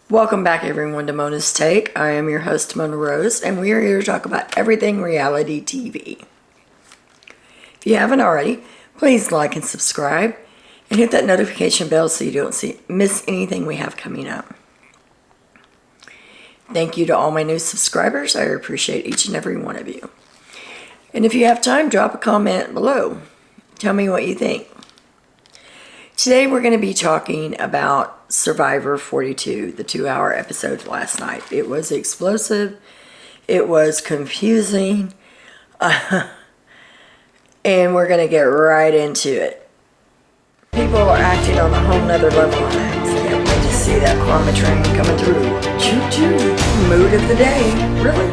Welcome back, everyone, to Mona's Take. I am your host, Mona Rose, and we are here to talk about everything reality TV. If you haven't already, please like and subscribe, and hit that notification bell so you don't miss anything we have coming up. Thank you to all my new subscribers. I appreciate each and every one of you. And if you have time, drop a comment below. Tell me what you think. Today we're going to be talking about Survivor 42, the 2-hour episode last night. It was explosive. It was confusing. And we're going to get right into it. People are acting on a whole nother level on that. So can't wait to see that karma train coming through. Choo-choo. Mood of the day. Really?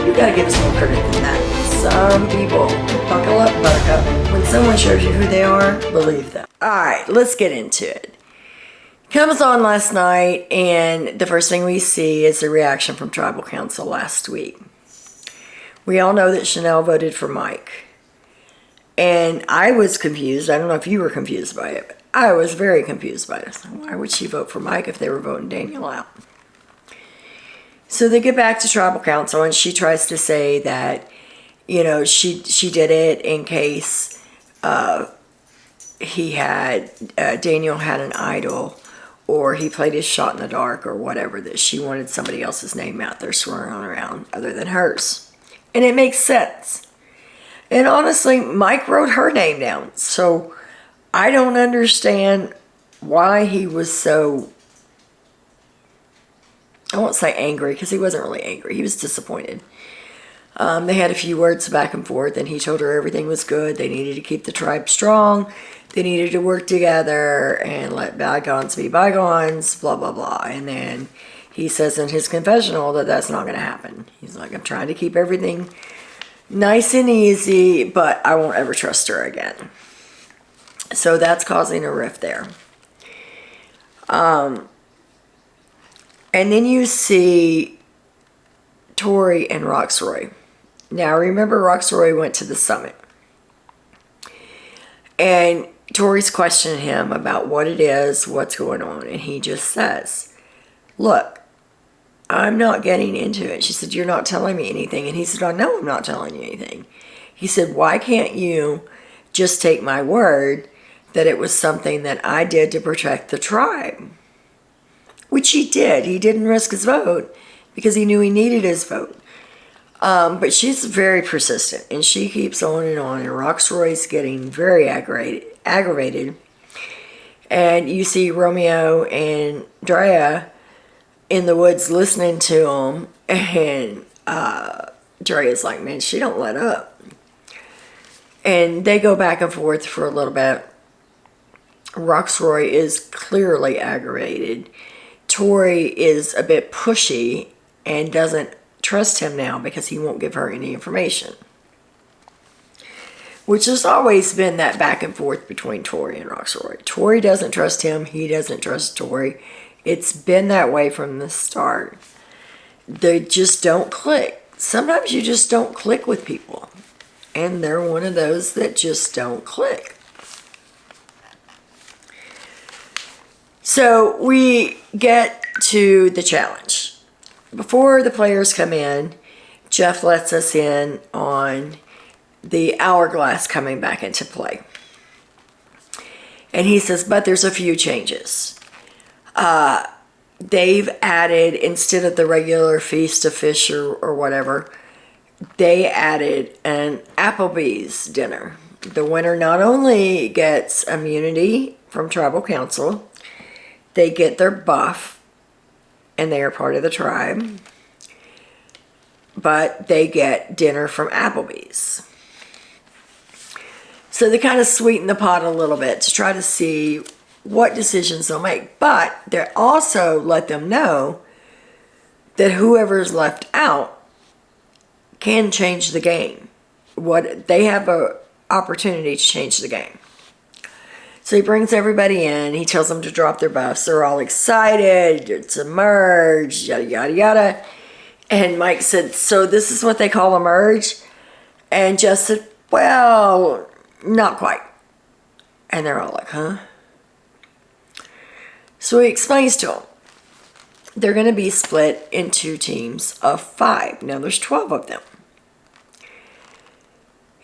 You got to give us more credit than that. Some people, buckle up, buttercup. When someone shows you who they are, believe them. Alright, let's get into it. Comes on last night, and the first thing we see is the reaction from Tribal Council last week. We all know that Chanel voted for Mike. And I was confused. I don't know if you were confused by it, but I was very confused by it. Why would she vote for Mike if they were voting Daniel out? So they get back to Tribal Council, and she tries to say that, you know, she did it in case Daniel had an idol, or he played his shot in the dark, or whatever, that she wanted somebody else's name out there swirling around other than hers. And it makes sense. And honestly, Mike wrote her name down. So I don't understand why he was so, I won't say angry, because he wasn't really angry. He was disappointed. They had a few words back and forth, and he told her everything was good. They needed to keep the tribe strong. They needed to work together and let bygones be bygones, blah, blah, blah. And then he says in his confessional that that's not going to happen. He's like, I'm trying to keep everything nice and easy, but I won't ever trust her again. So that's causing a rift there. And then you see Tori and Roxroy. Now, remember, Roxroy went to the summit. And Tori's questioning him about what it is, what's going on. And he just says, look, I'm not getting into it. She said, you're not telling me anything. And he said, I know I'm not telling you anything. He said, why can't you just take my word that it was something that I did to protect the tribe? Which he did. He didn't risk his vote because he knew he needed his vote. But she's very persistent, and she keeps on, and Roxroy's getting very aggravated. And you see Romeo and Drea in the woods listening to him, and Drea's like, man, she don't let up. And they go back and forth for a little bit. Roxroy is clearly aggravated. Tori is a bit pushy and doesn't trust him now because he won't give her any information. Which has always been that back and forth between Tori and Roxroy. Tori doesn't trust him. He doesn't trust Tori. It's been that way from the start. They just don't click. Sometimes you just don't click with people. And they're one of those that just don't click. So we get to the challenge. Before the players come in, Jeff lets us in on the hourglass coming back into play. And he says, but there's a few changes. They've added, instead of the regular feast of fish or whatever, they added an Applebee's dinner. The winner not only gets immunity from Tribal Council, they get their buff, and they are part of the tribe, but they get dinner from Applebee's. So they kind of sweeten the pot a little bit to try to see what decisions they'll make. But they also let them know that whoever's left out can change the game. They have an opportunity to change the game. So he brings everybody in. He tells them to drop their buffs. They're all excited. It's a merge, yada, yada, yada. And Mike said, so this is what they call a merge? And Jeff said, well, not quite. And they're all like, huh? So he explains to them. they're going to be split into teams of 5. Now there's 12 of them.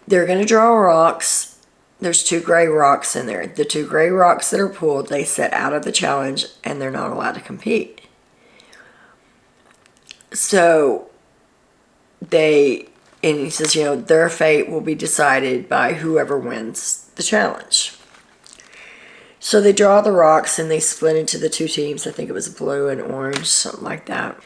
They're going to draw rocks. There's 2 gray rocks in there. The 2 gray rocks that are pulled, they set out of the challenge and they're not allowed to compete. So and he says, their fate will be decided by whoever wins the challenge. So they draw the rocks and they split into the 2 teams. I think it was blue and orange, something like that.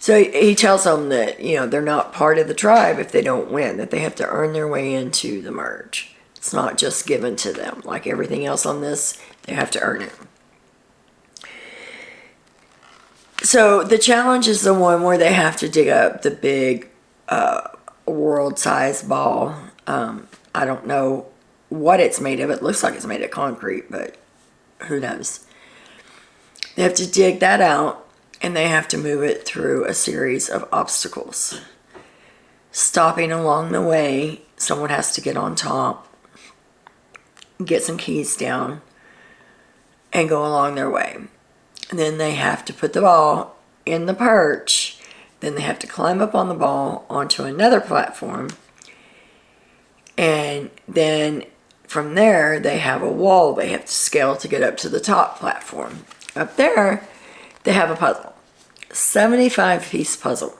So he tells them that, they're not part of the tribe if they don't win, that they have to earn their way into the merge. It's not just given to them. Like everything else on this, they have to earn it. So the challenge is the one where they have to dig up the big world-sized ball. I don't know what it's made of. It looks like it's made of concrete, but who knows? They have to dig that out, and they have to move it through a series of obstacles. Stopping along the way, someone has to get on top, get some keys down, and go along their way. And then they have to put the ball in the perch. Then they have to climb up on the ball onto another platform. And then from there, they have a wall they have to scale to get up to the top platform. Up there, they have a puzzle. 75-piece puzzle.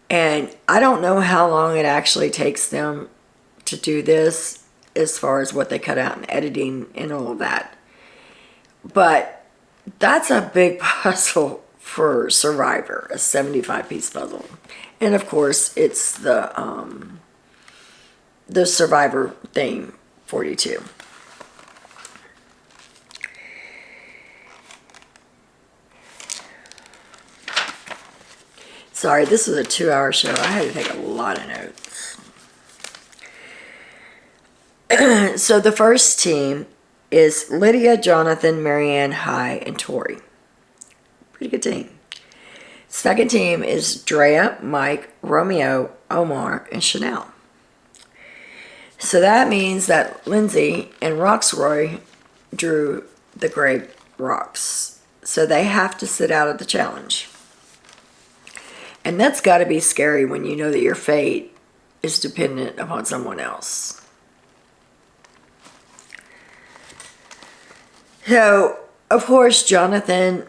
And I don't know how long it actually takes them to do this as far as what they cut out in editing and all of that. But that's a big puzzle for Survivor, a 75-piece puzzle. And of course, it's the Survivor theme, 42. Sorry, this was a 2-hour show. I had to take a lot of notes. So the first team is Lydia, Jonathan, Marianne, Hai, and Tori. Pretty good team. Second team is Drea, Mike, Romeo, Omar, and Chanel. So that means that Lindsay and Roxroy drew the gray rocks. So they have to sit out of the challenge. And that's got to be scary when you know that your fate is dependent upon someone else. So, of course, Jonathan,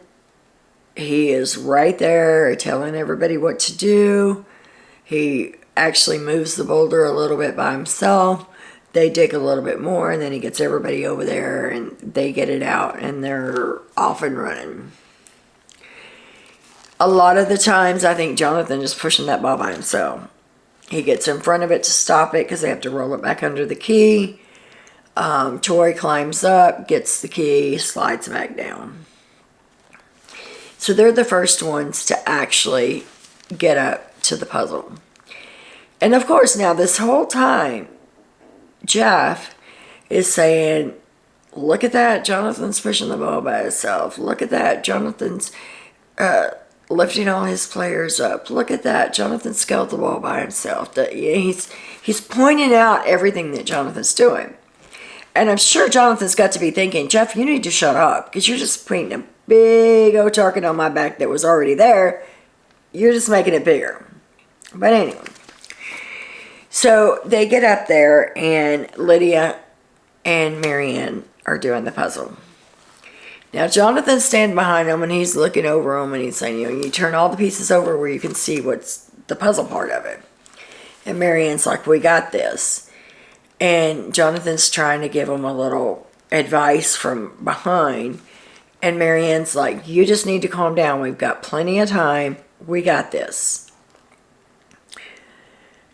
he is right there telling everybody what to do. He actually moves the boulder a little bit by himself. They dig a little bit more, and then he gets everybody over there, and they get it out, and they're off and running. A lot of the times, I think Jonathan is pushing that ball by himself. He gets in front of it to stop it because they have to roll it back under the key. Tori climbs up, gets the key, slides back down. So they're the first ones to actually get up to the puzzle. And of course, now this whole time, Jeff is saying, look at that, Jonathan's pushing the ball by himself. Look at that, Jonathan's lifting all his players up. Look at that, Jonathan scaled the ball by himself. He's pointing out everything that Jonathan's doing. And I'm sure Jonathan's got to be thinking, Jeff, you need to shut up, because you're just putting a big old target on my back that was already there. You're just making it bigger. But anyway. So they get up there, and Lydia and Marianne are doing the puzzle. Now, Jonathan's standing behind them, and he's looking over them, and he's saying, you turn all the pieces over where you can see what's the puzzle part of it. And Marianne's like, we got this. And Jonathan's trying to give him a little advice from behind. And Marianne's like, you just need to calm down. We've got plenty of time. We got this.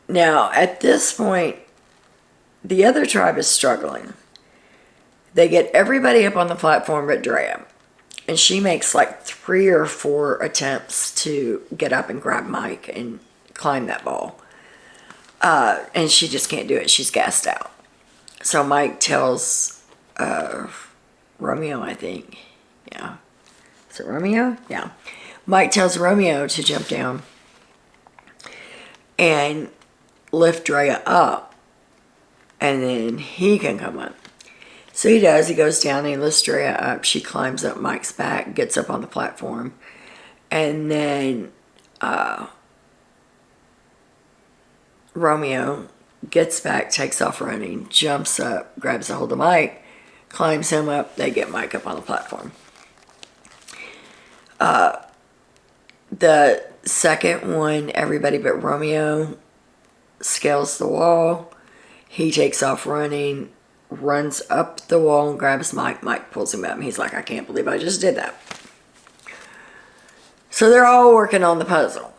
Now, at this point, the other tribe is struggling. They get everybody up on the platform but Drea. And she makes like 3 or 4 attempts to get up and grab Mike and climb that ball. And she just can't do it. She's gassed out. So Mike tells Romeo, I think. Yeah. Is it Romeo? Yeah. Mike tells Romeo to jump down and lift Drea up. And then he can come up. So he does. He goes down, he lifts Drea up. She climbs up Mike's back, gets up on the platform. And then Romeo gets back, takes off running, jumps up, grabs a hold of Mike, climbs him up. They get Mike up on the platform. The second one, everybody but Romeo scales the wall. He takes off running, runs up the wall and grabs Mike. Mike pulls him up and he's like, I can't believe I just did that. So they're all working on the puzzle.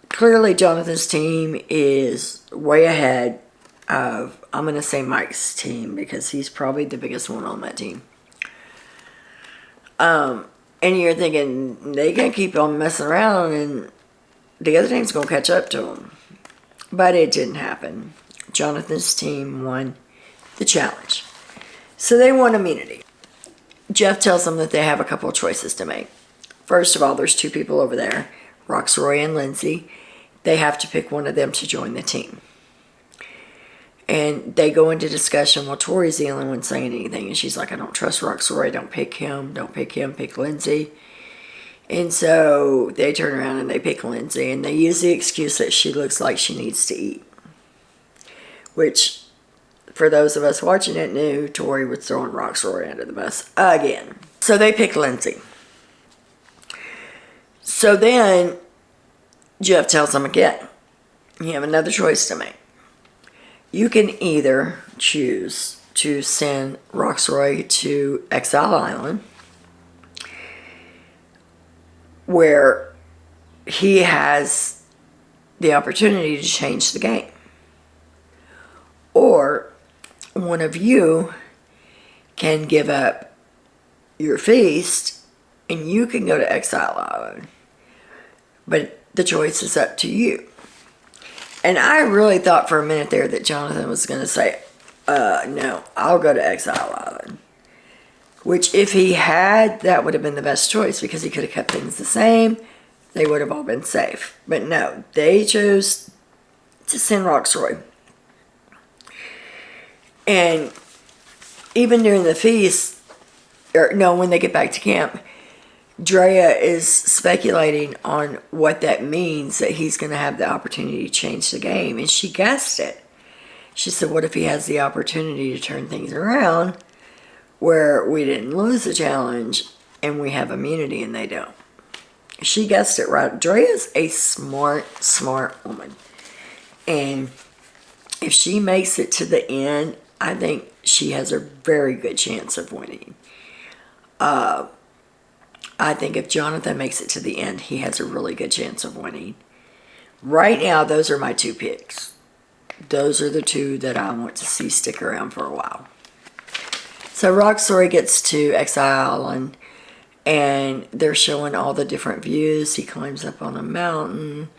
Clearly Jonathan's team is way ahead of, I'm going to say Mike's team, because he's probably the biggest one on that team. And you're thinking, they can keep on messing around and the other team's going to catch up to them. But it didn't happen. Jonathan's team won the challenge. So they won immunity. Jeff tells them that they have a couple of choices to make. First of all, there's two people over there, Roxroy and Lindsay. They have to pick one of them to join the team. And they go into discussion. Well, Tori's the only one saying anything. And she's like, I don't trust Roxroy. Don't pick him. Don't pick him. Pick Lindsay. And so they turn around and they pick Lindsay. And they use the excuse that she looks like she needs to eat. Which, for those of us watching it, knew Tori was throwing Roxroy under the bus again. So they pick Lindsay. So then Jeff tells them again, you have another choice to make. You can either choose to send Roxroy to Exile Island, where he has the opportunity to change the game. Or one of you can give up your feast and you can go to Exile Island. But the choice is up to you. And I really thought for a minute there that Jonathan was going to say, no, I'll go to Exile Island. Which, if he had, that would have been the best choice, because he could have kept things the same. They would have all been safe. But no, they chose to send Roxroy. And even during the feast, or no, when they get back to camp, Drea is speculating on what that means, that he's going to have the opportunity to change the game. And she guessed it. She said, what if he has the opportunity to turn things around where we didn't lose the challenge and we have immunity and they don't? She guessed it right. Drea's a smart woman. And if she makes it to the end, I think she has a very good chance of winning. I think if Jonathan makes it to the end, he has a really good chance of winning. Right now, those are my two picks. Those are the two that I want to see stick around for a while. So Roxroy gets to Exile Island, and they're showing all the different views. He climbs up on a mountain,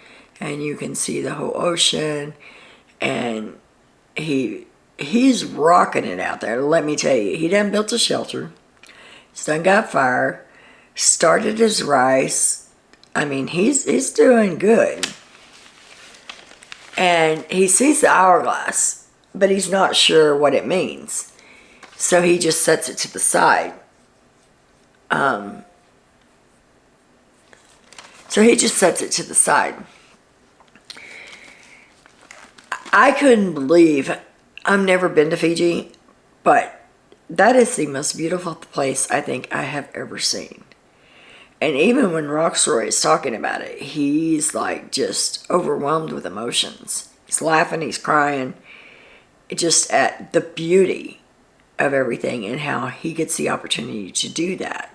and you can see the whole ocean, and he's rocking it out there. Let me tell you, he done built a shelter. He's done got fire. Started his rice. I mean, he's doing good. And he sees the hourglass, but he's not sure what it means. So he just sets it to the side. I couldn't believe, I've never been to Fiji, but that is the most beautiful place I think I have ever seen. And even when Roxroy is talking about it, he's like just overwhelmed with emotions. He's laughing, he's crying, just at the beauty of everything and how he gets the opportunity to do that,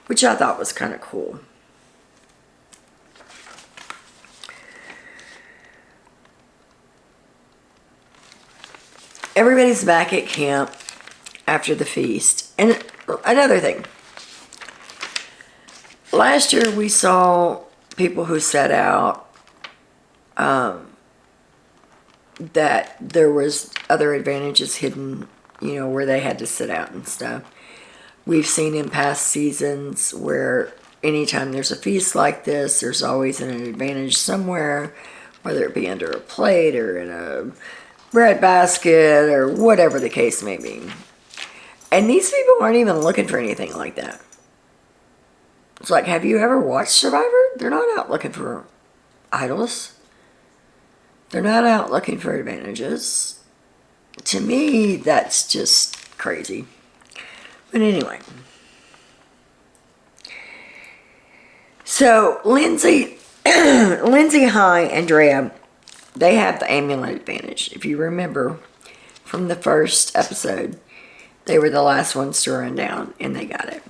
which I thought was kind of cool. Everybody's back at camp after the feast. And another thing. Last year we saw people who set out that there was other advantages hidden, where they had to sit out and stuff. We've seen in past seasons where anytime there's a feast like this, there's always an advantage somewhere, whether it be under a plate or in a breadbasket or whatever the case may be. And these people aren't even looking for anything like that. It's like, have you ever watched Survivor? They're not out looking for idols. They're not out looking for advantages. To me, that's just crazy. But anyway. So, Lindsay, Hai, and Drea, they have the amulet advantage. If you remember from the first episode, they were the last ones to run down, and they got it.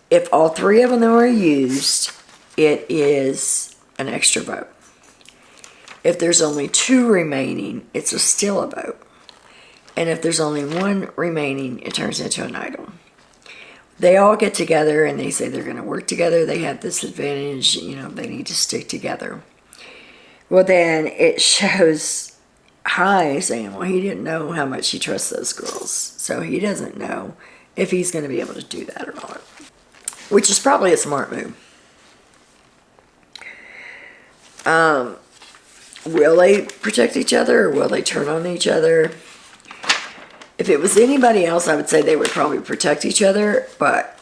If all three of them were used, it is an extra vote. If there's only 2 remaining, it's still a vote. And if there's only 1 remaining, it turns into an idol. They all get together and they say they're going to work together. They have this advantage, they need to stick together. Well, then it shows Hai saying, well, he didn't know how much he trusts those girls. So he doesn't know if he's going to be able to do that or not. Which is probably a smart move. Will they protect each other or will they turn on each other? If it was anybody else, I would say they would probably protect each other, but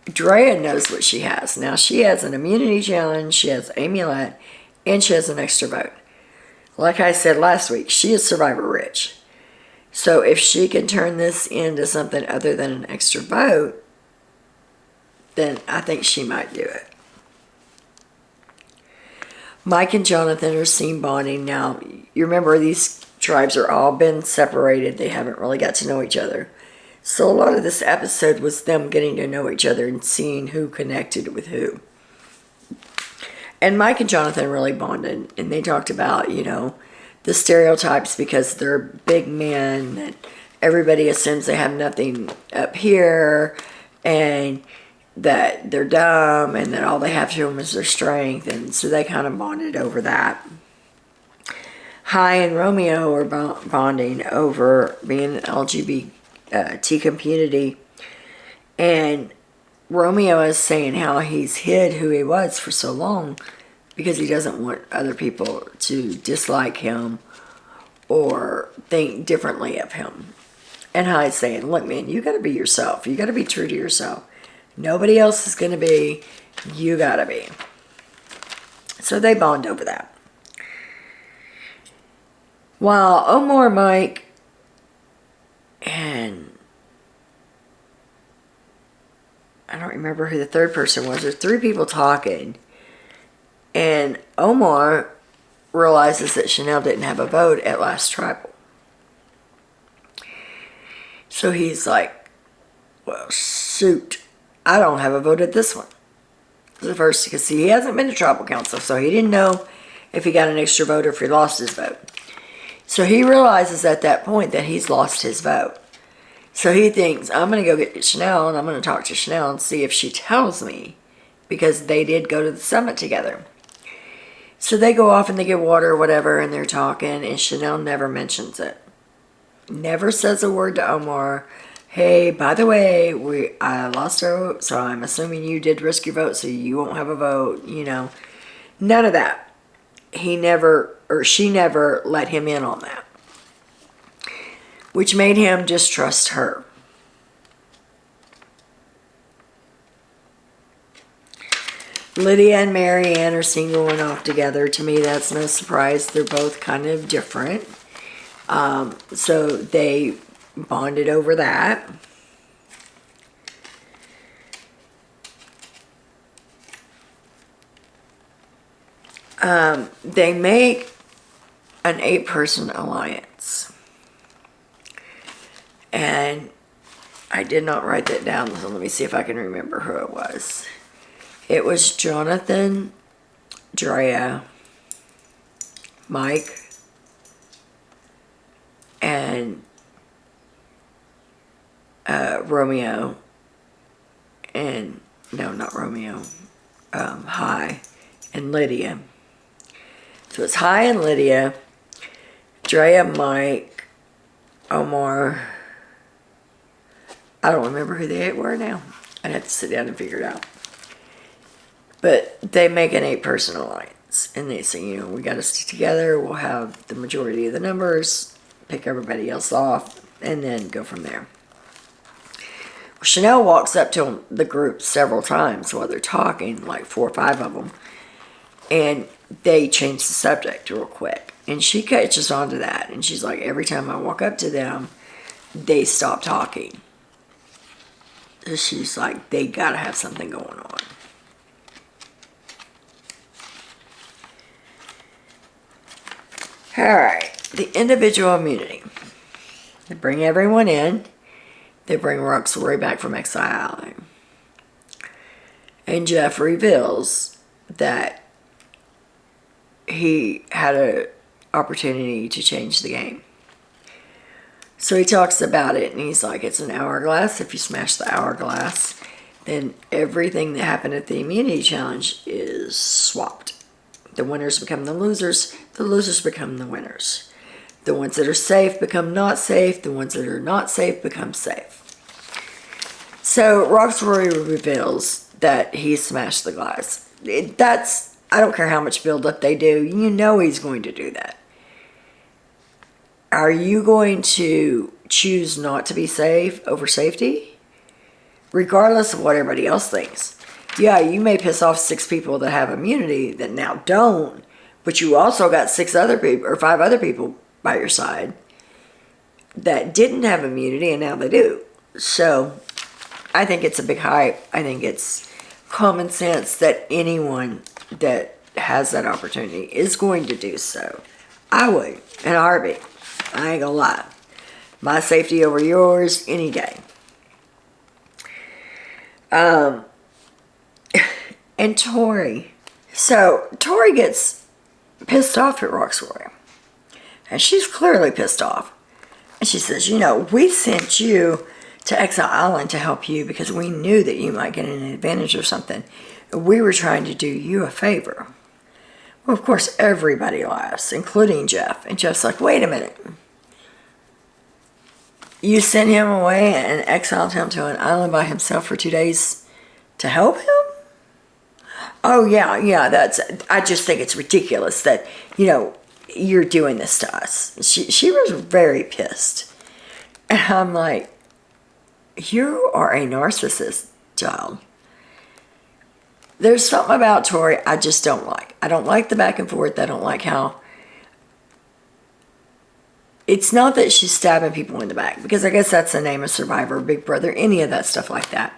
Drea knows what she has. Now, she has an immunity challenge, she has amulet, and she has an extra vote. Like I said last week, she is Survivor rich. So if she can turn this into something other than an extra vote, then I think she might do it. Mike and Jonathan are seen bonding. Now, you remember these tribes are all been separated. They haven't really got to know each other. So a lot of this episode was them getting to know each other and seeing who connected with who. And Mike and Jonathan really bonded. And they talked about, the stereotypes because they're big men. And everybody assumes they have nothing up here. And that they're dumb and that all they have to them is their strength. And so they kind of bonded over that. Hai and Romeo are bonding over being an LGBT community. And Romeo is saying how he's hid who he was for so long because he doesn't want other people to dislike him or think differently of him. And Hai's saying, look, man, you got to be yourself. You got to be true to yourself. Nobody else is going to be. You got to be. So they bond over that. While Omar, Mike, and I don't remember who the third person was. There's 3 people talking. And Omar realizes that Chanel didn't have a vote at last tribal. So he's like, well, shoot. I don't have a vote at this one. The first, because he hasn't been to tribal council, so he didn't know if he got an extra vote or if he lost his vote. So he realizes at that point that he's lost his vote. So he thinks, I'm going to go get Chanel and I'm going to talk to Chanel and see if she tells me, because they did go to the summit together. So they go off and they get water or whatever and they're talking, and Chanel never mentions it. Never says a word to Omar. Hey, by the way, I lost our vote, so I'm assuming you did risk your vote, so you won't have a vote, None of that. She never let him in on that. Which made him distrust her. Lydia and Marianne are seen going off together. To me, that's no surprise. They're both kind of different. So they bonded over that. They make an 8-person alliance. And I did not write that down, so let me see if I can remember who it was. It was Jonathan, Drea, Mike, and Romeo, and no, not Romeo, Hai, and Lydia. So it's Hai and Lydia, Drea, Mike, Omar. I don't remember who the 8 were now. I'd have to sit down and figure it out. But they make an 8-person alliance. And they say, we got to stick together. We'll have the majority of the numbers. pick everybody else off, and then go from there. Chanel walks up to the group several times while they're talking, like 4 or 5 of them, and they change the subject real quick. And she catches on to that, and she's like, every time I walk up to them, they stop talking. She's like, they gotta have something going on. Alright, the individual immunity. They bring everyone in. They bring Roxbury back from exile. And Jeff reveals that he had an opportunity to change the game. So he talks about it, and he's like, it's an hourglass. If you smash the hourglass, then everything that happened at the immunity challenge is swapped. The winners become the losers become the winners. The ones that are safe become not safe, the ones that are not safe become safe. So Roxbury reveals that he smashed the glass. I don't care how much build-up they do, you know he's going to do that. Are you going to choose not to be safe over safety? Regardless of what everybody else thinks. Yeah, you may piss off 6 people that have immunity that now don't, but you also got 6 other people or 5 other people by your side that didn't have immunity and now they do. So I think it's a big hype. I think it's common sense that anyone that has that opportunity is going to do so. I would, in a heartbeat. I ain't gonna lie. My safety over yours any day. And Tori. So Tori gets pissed off at Roxbury. And she's clearly pissed off. And she says, you know, we sent you to Exile Island to help you because we knew that you might get an advantage or something. We were trying to do you a favor. Well, of course, everybody laughs, including Jeff. And Jeff's like, wait a minute. You sent him away and exiled him to an island by himself for 2 days to help him? Oh, yeah, I just think it's ridiculous that, you know, you're doing this to us. She was very pissed. And I'm like, you are a narcissist, child. There's something about Tori I just don't like. I don't like the back and forth. I don't like how... It's not that she's stabbing people in the back, because I guess that's the name of Survivor, Big Brother, any of that stuff like that.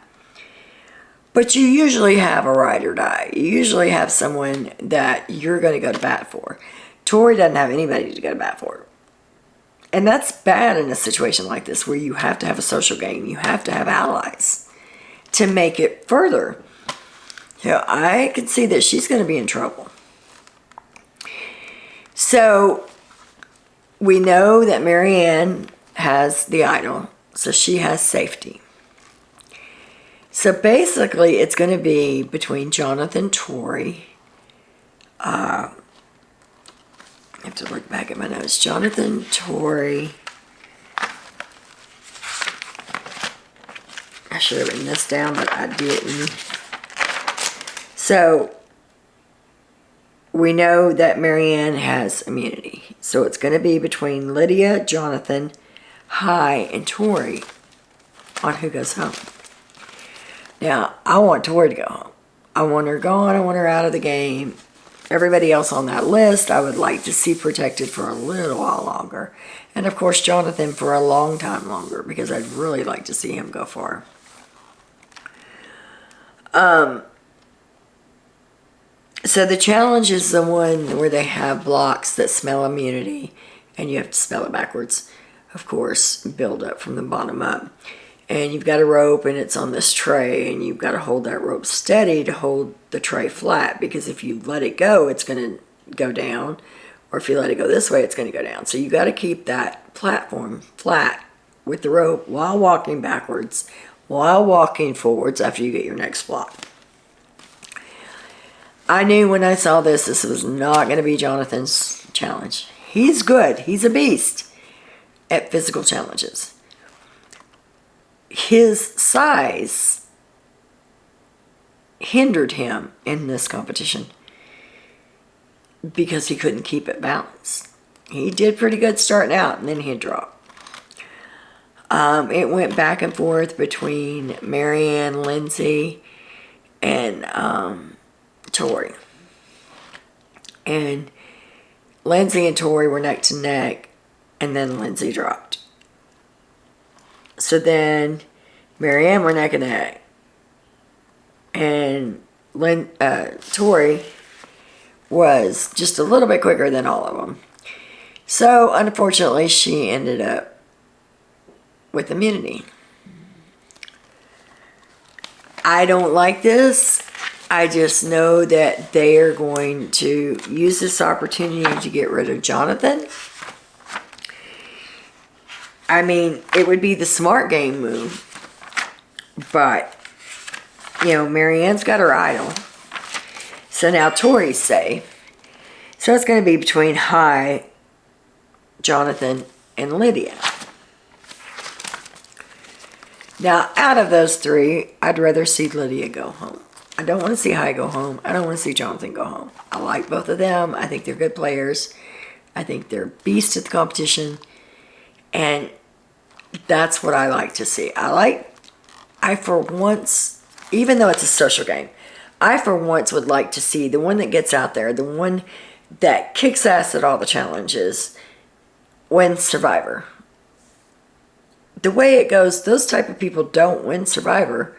But you usually have a ride or die. You usually have someone that you're going to go to bat for. Tori doesn't have anybody to go to bat for. And that's bad in a situation like this where you have to have a social game. You have to have allies to make it further. You know, I can see that she's going to be in trouble. So we know that Marianne has the idol, so she has safety. So basically, it's going to be between Jonathan, Tori. I have to look back at my notes. Jonathan, Tori. I should have written this down, but I didn't. So we know that Marianne has immunity. So it's going to be between Lydia, Jonathan, Hai, and Tori on who goes home. Now, I want Tori to go home. I want her gone. I want her out of the game. Everybody else on that list, I would like to see protected for a little while longer. And, of course, Jonathan for a long time longer, because I'd really like to see him go far. So the challenge is the one where they have blocks that smell immunity, and you have to spell it backwards, of course, build up from the bottom up. And you've got a rope, and it's on this tray, and you've got to hold that rope steady to hold the tray flat, because if you let it go, it's going to go down, or if you let it go this way, it's going to go down. So you got to keep that platform flat with the rope while walking backwards, while walking forwards after you get your next block. I knew when I saw this was not going to be Jonathan's challenge. He's good. He's a beast at physical challenges. His size hindered him in this competition because he couldn't keep it balanced. He did pretty good starting out, and then he dropped. It went back and forth between Marianne, Lindsay, and Tori. And Lindsay and Tori were neck to neck, and then Lindsay dropped. So then Marianne were neck and neck, and Tori was just a little bit quicker than all of them. So unfortunately, she ended up with immunity. I don't like this. I just know that they are going to use this opportunity to get rid of Jonathan. I mean, it would be the smart game move. But, you know, Marianne's got her idol. So now Tori's safe. So it's going to be between Hai, Jonathan, and Lydia. Now, out of those three, I'd rather see Lydia go home. I don't want to see Hai go home. I don't want to see Jonathan go home. I like both of them. I think they're good players. I think they're beasts at the competition. And that's what I like to see. I for once, even though it's a social game, I for once would like to see the one that gets out there, the one that kicks ass at all the challenges, wins Survivor. The way it goes, those type of people don't win Survivor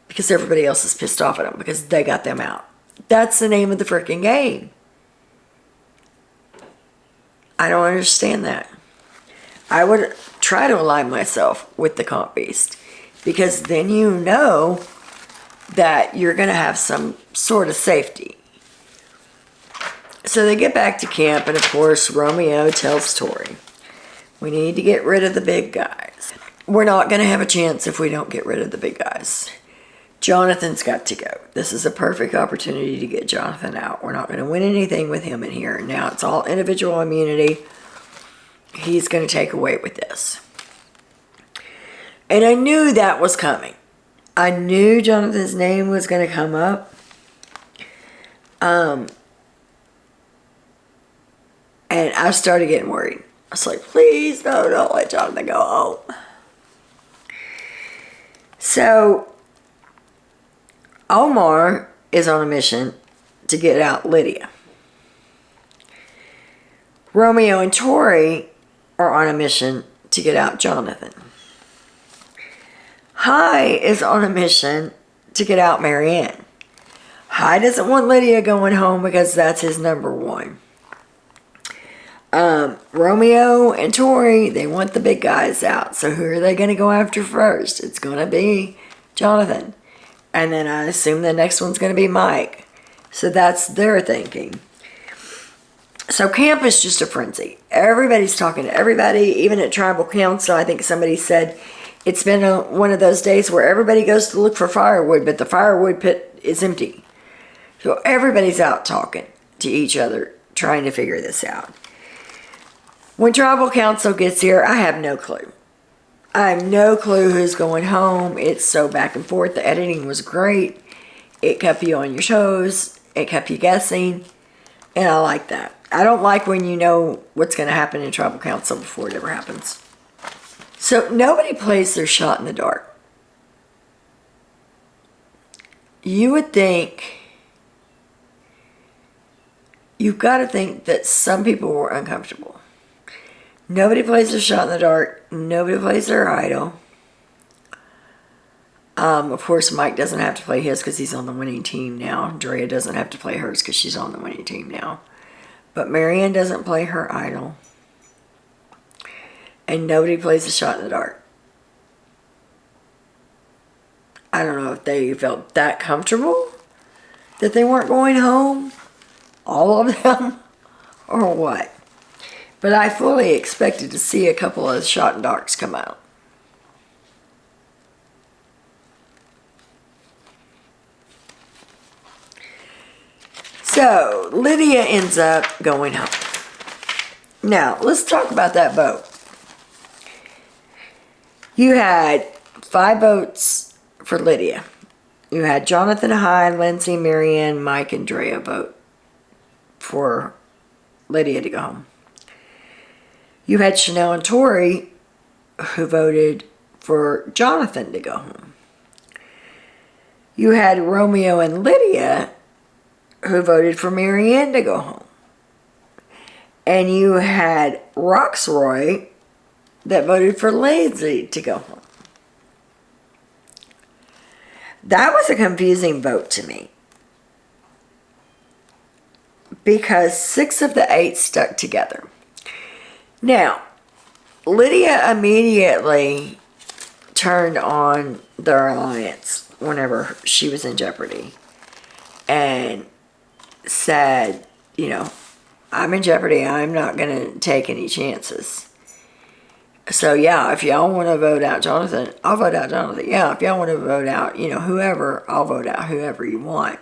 because everybody else is pissed off at them because they got them out. That's the name of the freaking game. I don't understand that. I would try to align myself with the comp beast because then you know that you're going to have some sort of safety. So they get back to camp, and of course Romeo tells Tori, we need to get rid of the big guys. We're not going to have a chance if we don't get rid of the big guys. Jonathan's got to go. This is a perfect opportunity to get Jonathan out. We're not going to win anything with him in here. Now it's all individual immunity. He's going to take away with this. And I knew that was coming. I knew Jonathan's name was going to come up. And I started getting worried. I was like, please, no, don't let Jonathan go home. So, Omar is on a mission to get out Lydia. Romeo and Tori are on a mission to get out Jonathan. Hai is on a mission to get out Marianne. Hai doesn't want Lydia going home because that's his number one. Romeo and Tori, they want the big guys out. So who are they going to go after first? It's going to be Jonathan. And then I assume the next one's going to be Mike. So that's their thinking. So camp is just a frenzy. Everybody's talking to everybody. Even at tribal council, I think somebody said it's been one of those days where everybody goes to look for firewood, but the firewood pit is empty. So everybody's out talking to each other, trying to figure this out. When tribal council gets here, I have no clue. I have no clue who's going home. It's so back and forth. The editing was great. It kept you on your toes. It kept you guessing. And I like that. I don't like when you know what's going to happen in tribal council before it ever happens. So nobody plays their shot in the dark. You would think, you've got to think that some people were uncomfortable. Nobody plays their shot in the dark. Nobody plays their idol. Of course, Mike doesn't have to play his because he's on the winning team now. Drea doesn't have to play hers because she's on the winning team now. But Marianne doesn't play her idol. And nobody plays a shot in the dark. I don't know if they felt that comfortable that they weren't going home, all of them, or what. But I fully expected to see a couple of shot in darks come out. So, Lydia ends up going home. Now, let's talk about that vote. You had 5 votes for Lydia. You had Jonathan, Hai, Lindsay, Marianne, Mike, and Drea vote for Lydia to go home. You had Chanel and Tori who voted for Jonathan to go home. You had Romeo and Lydia who voted for Marianne to go home. And you had Roxroy that voted for Lindsay to go home. That was a confusing vote to me, because 6 of the 8 stuck together. Now, Lydia immediately turned on their alliance whenever she was in jeopardy and said, you know, I'm in jeopardy. I'm not going to take any chances. So, yeah, if y'all want to vote out Jonathan, I'll vote out Jonathan. Yeah, if y'all want to vote out, you know, whoever, I'll vote out whoever you want.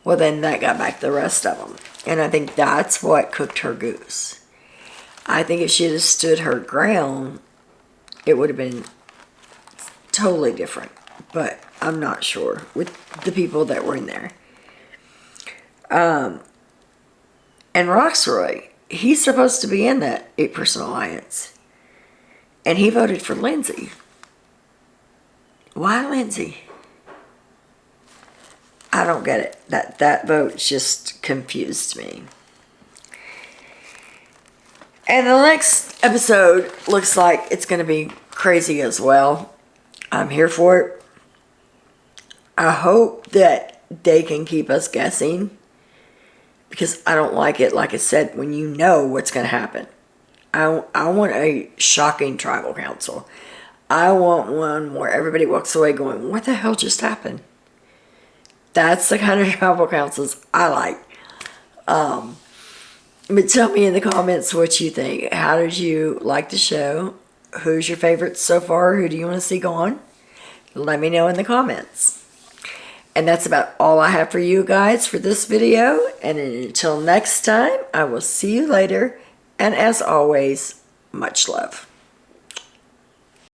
Well, then that got back the rest of them. And I think that's what cooked her goose. I think if she had stood her ground, it would have been totally different. But I'm not sure with the people that were in there. And Roxroy, he's supposed to be in that 8-person alliance. And he voted for Lindsay. Why Lindsay? I don't get it. That vote just confused me. And the next episode looks like it's going to be crazy as well. I'm here for it. I hope that they can keep us guessing, because I don't like it, like I said, when you know what's going to happen. I want a shocking tribal council. I want one where everybody walks away going, what the hell just happened? That's the kind of tribal councils I like. But tell me in the comments what you think. How did you like the show? Who's your favorite so far? Who do you want to see go on? Let me know in the comments. And that's about all I have for you guys for this video. And until next time, I will see you later. And as always, much love.